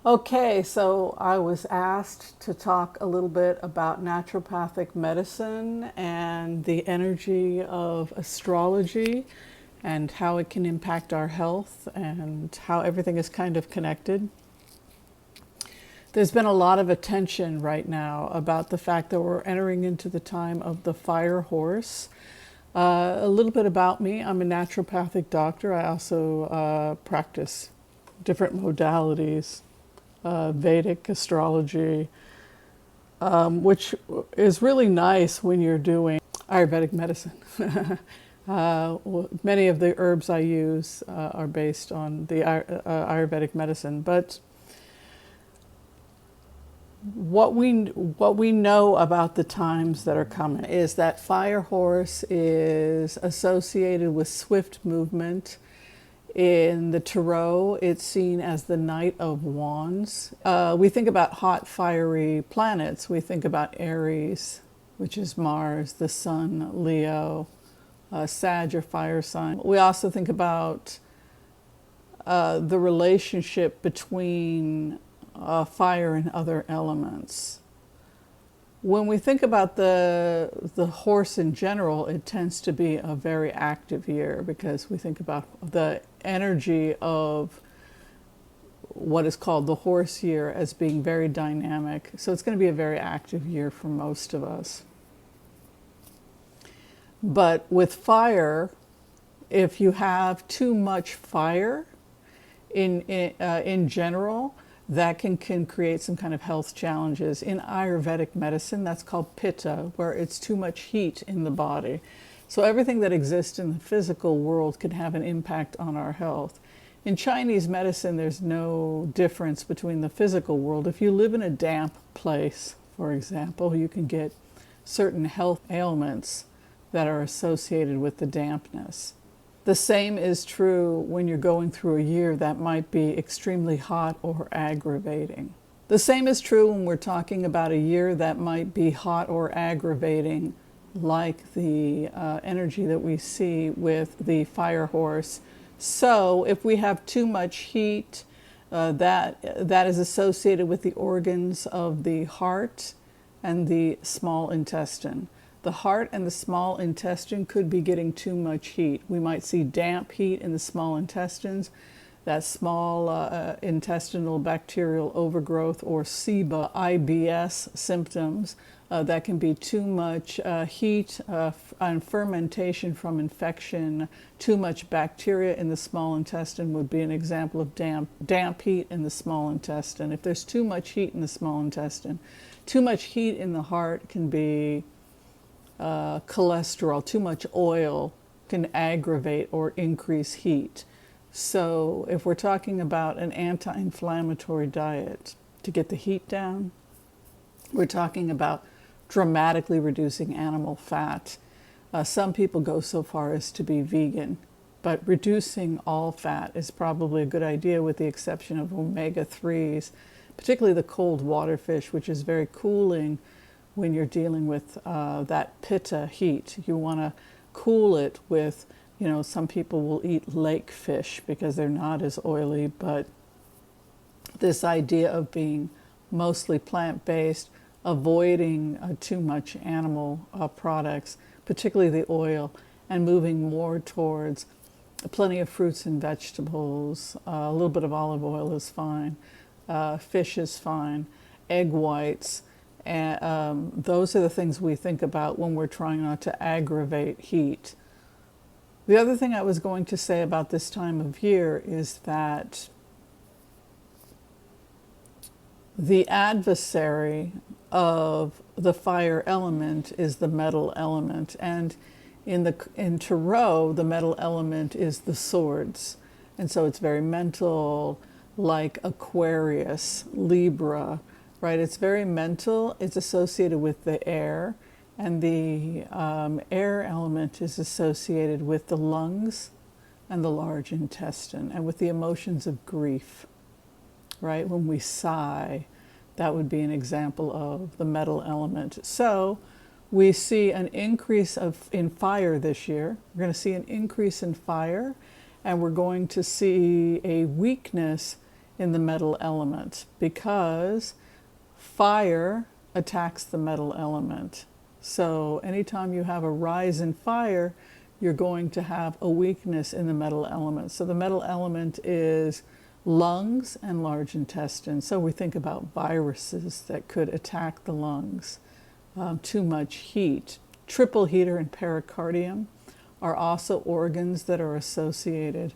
Okay, so I was asked to talk a little bit about naturopathic medicine and the energy of astrology and how it can impact our health and how everything is kind of connected. There's been a lot of attention right now about the fact that we're entering into the time of the fire horse. A little bit about me: I'm a naturopathic doctor. I also practice different modalities, Vedic astrology, which is really nice when you're doing Ayurvedic medicine. Many of the herbs I use are based on the Ayurvedic medicine, but what we know about the times that are coming is that fire horse is associated with swift movement. In the tarot, it's seen as the Knight of Wands. We think about hot, fiery planets. We think about Aries, which is Mars, the Sun, Leo, Sag, or fire sign. We also think about the relationship between fire and other elements. When we think about the horse in general, it tends to be a very active year because we think about the energy of what is called the horse year as being very dynamic. So it's going to be a very active year for most of us. But with fire, if you have too much fire in general, that can create some kind of health challenges. In Ayurvedic medicine, that's called pitta, where it's too much heat in the body. So everything that exists in the physical world can have an impact on our health. In Chinese medicine, there's no difference between the physical world. If you live in a damp place, for example, you can get certain health ailments that are associated with the dampness. The same is true when you're going through a year that might be extremely hot or aggravating. The same is true when we're talking about a year that might be hot or aggravating, like the energy that we see with the fire horse. So if we have too much heat, that is associated with the organs of the heart and the small intestine. The heart and the small intestine could be getting too much heat. We might see damp heat in the small intestines, that small intestinal bacterial overgrowth, or SIBO, IBS symptoms. That can be too much heat and fermentation from infection. Too much bacteria in the small intestine would be an example of damp heat in the small intestine. If there's too much heat in the small intestine, too much heat in the heart can be cholesterol. Too much oil can aggravate or increase heat. So if we're talking about an anti-inflammatory diet to get the heat down, we're talking about dramatically reducing animal fat. Some people go so far as to be vegan, but reducing all fat is probably a good idea, with the exception of omega-3s, particularly the cold water fish, which is very cooling when you're dealing with that pitta heat. You want to cool it with, some people will eat lake fish because they're not as oily, but this idea of being mostly plant-based, avoiding too much animal products, particularly the oil, and moving more towards plenty of fruits and vegetables. A little bit of olive oil is fine. Fish is fine. Egg whites. And those are the things we think about when we're trying not to aggravate heat. The other thing I was going to say about this time of year is that the adversary of the fire element is the metal element, and in tarot, the metal element is the swords, and so it's very mental, like Aquarius, Libra, right? It's very mental. It's associated with the air, and the air element is associated with the lungs and the large intestine, and with the emotions of grief, right? When we sigh, that would be an example of the metal element. So we see an increase in fire this year. We're going to see an increase in fire, and we're going to see a weakness in the metal element, because fire attacks the metal element. So anytime you have a rise in fire, you're going to have a weakness in the metal element. So the metal element is lungs and large intestine. So we think about viruses that could attack the lungs, too much heat. Triple heater and pericardium are also organs that are associated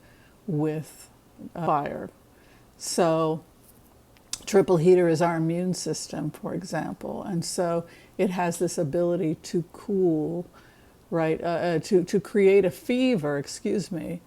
with fire. So triple heater is our immune system, for example, and so it has this ability to cool, right, to create a fever, excuse me.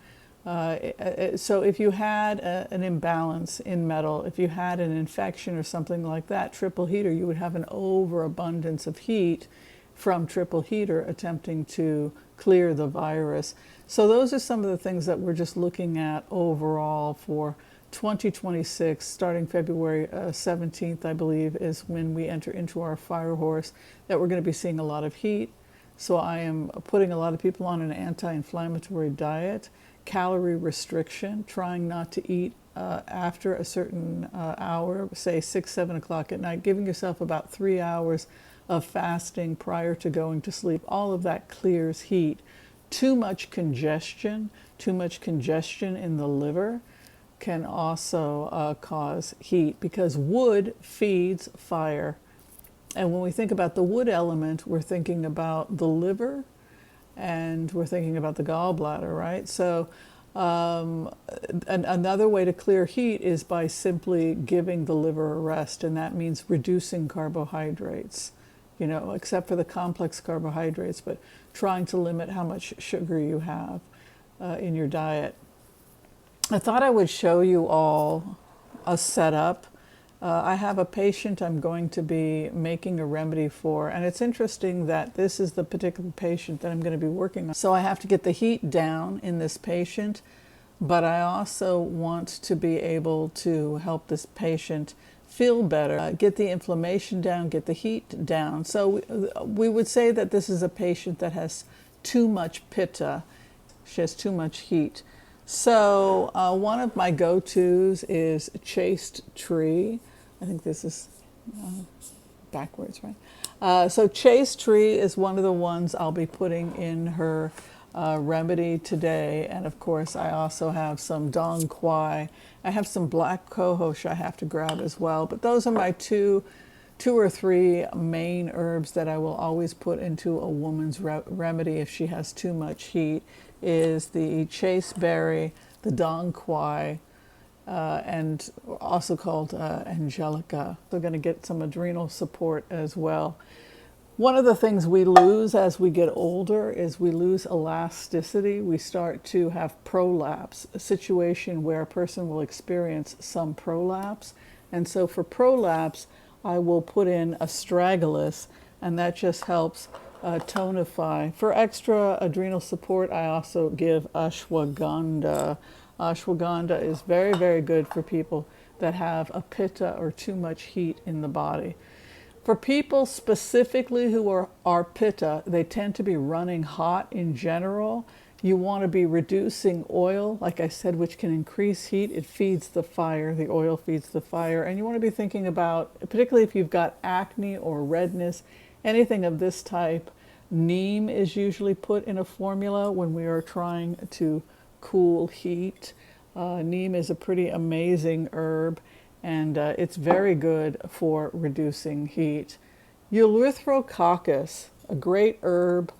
So if you had an imbalance in metal, if you had an infection or something like that, triple heater, you would have an overabundance of heat from triple heater attempting to clear the virus. So those are some of the things that we're just looking at overall for 2026, starting February 17th, I believe, is when we enter into our fire horse, that we're going to be seeing a lot of heat. So I am putting a lot of people on an anti-inflammatory diet, calorie restriction, trying not to eat after a certain hour, say 6, 7 o'clock at night, giving yourself about 3 hours of fasting prior to going to sleep. All of that clears heat. Too much congestion in the liver can also cause heat, because wood feeds fire. And when we think about the wood element, we're thinking about the liver and we're thinking about the gallbladder, right? So another way to clear heat is by simply giving the liver a rest, and that means reducing carbohydrates, except for the complex carbohydrates, but trying to limit how much sugar you have in your diet. I thought I would show you all a setup. I have a patient I'm going to be making a remedy for, and it's interesting that this is the particular patient that I'm going to be working on. So I have to get the heat down in this patient, but I also want to be able to help this patient feel better, get the inflammation down, get the heat down. So we would say that this is a patient that has too much pitta. She has too much heat. So one of my go-tos is chaste tree. I think this is backwards, right? So chaste tree is one of the ones I'll be putting in her remedy today. And of course, I also have some dong quai. I have some black cohosh I have to grab as well. But those are my two or three main herbs that I will always put into a woman's remedy if she has too much heat, is the chasteberry, the dong quai, and also called angelica. We're going to get some adrenal support as well. One of the things we lose as we get older is we lose elasticity. We start to have prolapse, a situation where a person will experience some prolapse. And so for prolapse, I will put in astragalus, and that just helps tonify. For extra adrenal support, I also give ashwagandha. Ashwagandha is very, very good for people that have a pitta or too much heat in the body. For people specifically who are pitta, they tend to be running hot in general. You want to be reducing oil, like I said, which can increase heat. It feeds the fire. The oil feeds the fire. And you want to be thinking about, particularly if you've got acne or redness, anything of this type, neem is usually put in a formula when we are trying to cool heat. Neem is a pretty amazing herb, and it's very good for reducing heat. Eleutherococcus, a great herb,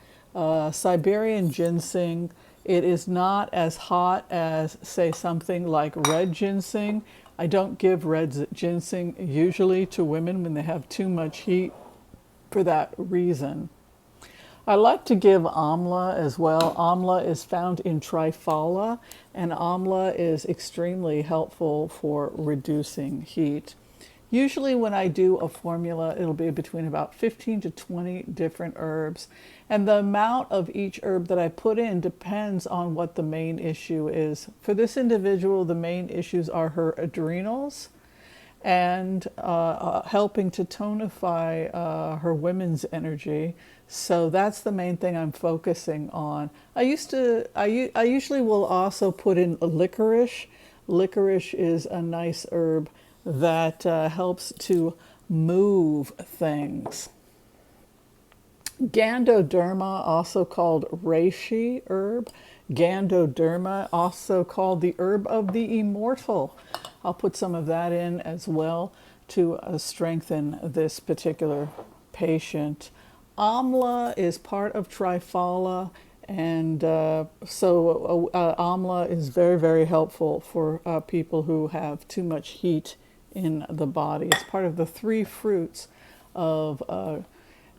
Siberian ginseng. It is not as hot as, say, something like red ginseng. I don't give red ginseng usually to women when they have too much heat for that reason. I like to give amla as well. Amla is found in triphala, and amla is extremely helpful for reducing heat. Usually when I do a formula, it'll be between about 15 to 20 different herbs. And the amount of each herb that I put in depends on what the main issue is. For this individual, the main issues are her adrenals and helping to tonify her women's energy. So that's the main thing I'm focusing on. I usually will also put in licorice. Licorice is a nice herb that helps to move things. Gandoderma, also called reishi herb. Gandoderma, also called the herb of the immortal. I'll put some of that in as well to strengthen this particular patient. Amla is part of triphala, and so amla is very, very helpful for people who have too much heat in the body. It's part of the three fruits of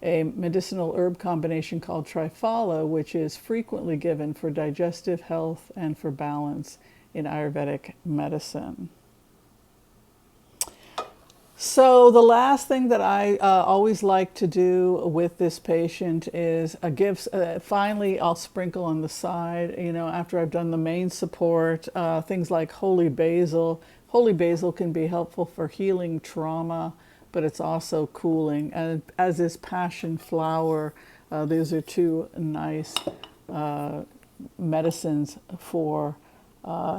a medicinal herb combination called triphala, which is frequently given for digestive health and for balance in Ayurvedic medicine. So the last thing that I always like to do with this patient is finally I'll sprinkle on the side, after I've done the main support, things like holy basil. Holy basil can be helpful for healing trauma, but it's also cooling, as is passion flower. These are two nice medicines for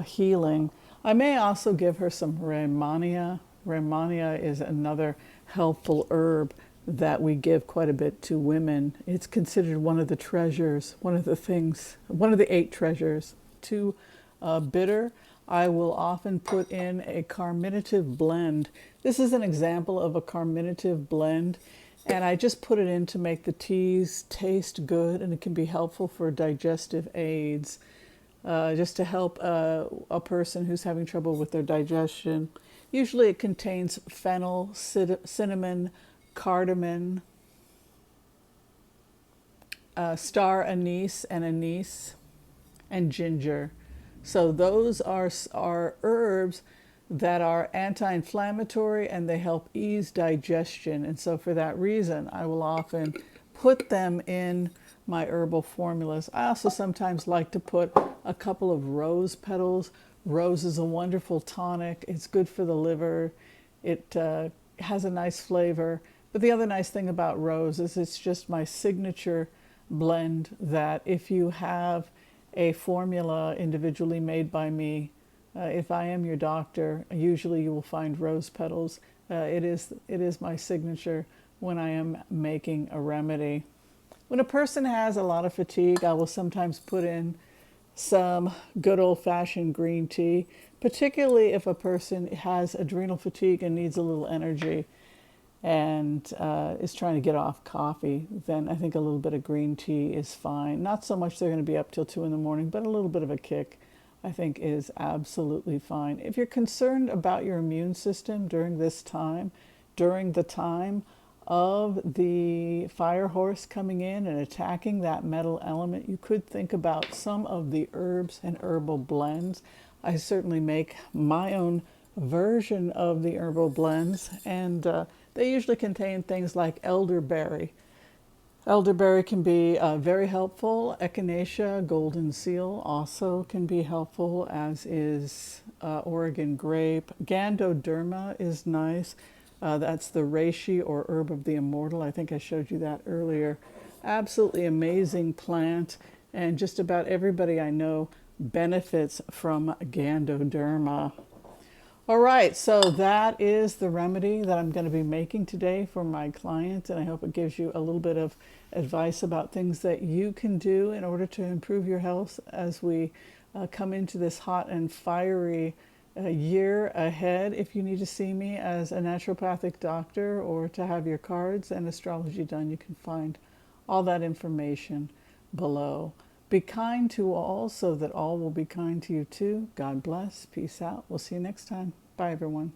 healing. I may also give her some Rehmannia. Rehmannia is another helpful herb that we give quite a bit to women. It's considered one of the treasures, one of the 8 treasures. Too bitter, I will often put in a carminative blend. This is an example of a carminative blend, and I just put it in to make the teas taste good, and it can be helpful for digestive aids, just to help a person who's having trouble with their digestion. Usually it contains fennel, cinnamon, cardamom, star anise, and ginger. So those are herbs that are anti-inflammatory, and they help ease digestion. And so for that reason, I will often put them in my herbal formulas. I also sometimes like to put a couple of rose petals. Rose is a wonderful tonic. It's good for the liver. It has a nice flavor. But the other nice thing about rose is it's just my signature blend that if you have a formula individually made by me, if I am your doctor, usually you will find rose petals. It is my signature when I am making a remedy. When a person has a lot of fatigue, I will sometimes put in some good old-fashioned green tea, particularly if a person has adrenal fatigue and needs a little energy and is trying to get off coffee. Then I think a little bit of green tea is fine. Not so much they're going to be up till 2 in the morning, but a little bit of a kick I think is absolutely fine. If you're concerned about your immune system during this time, during the time of the fire horse coming in and attacking that metal element, you could think about some of the herbs and herbal blends. I certainly make my own version of the herbal blends, and they usually contain things like elderberry. Elderberry can be very helpful. Echinacea, golden seal also can be helpful, as is Oregon grape. Gandoderma is nice. That's the reishi or herb of the immortal. I think I showed you that earlier. Absolutely amazing plant, and just about everybody I know benefits from Gandoderma. All right, so that is the remedy that I'm going to be making today for my client, and I hope it gives you a little bit of advice about things that you can do in order to improve your health as we come into this hot and fiery year ahead. If you need to see me as a naturopathic doctor or to have your cards and astrology done, you can find all that information below. Be kind to all so that all will be kind to you too. God bless. Peace out. We'll see you next time. Bye, everyone.